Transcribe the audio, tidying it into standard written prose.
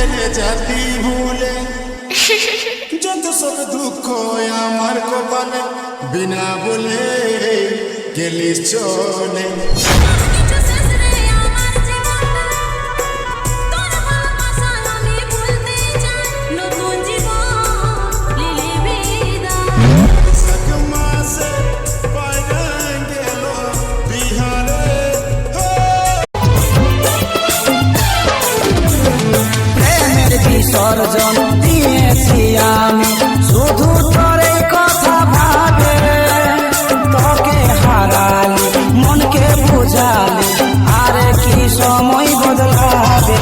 ছেড়ে জাতি ভুলে যত সব দুঃখ আমার কপালে বিনা বলে গেলিস চলে। বিসর্জন দিয়েছি আমি শুধু তোরে কথা ভাবে, তোকে হারালি মনকে বুঝালি আর কি সময় বদলাবে।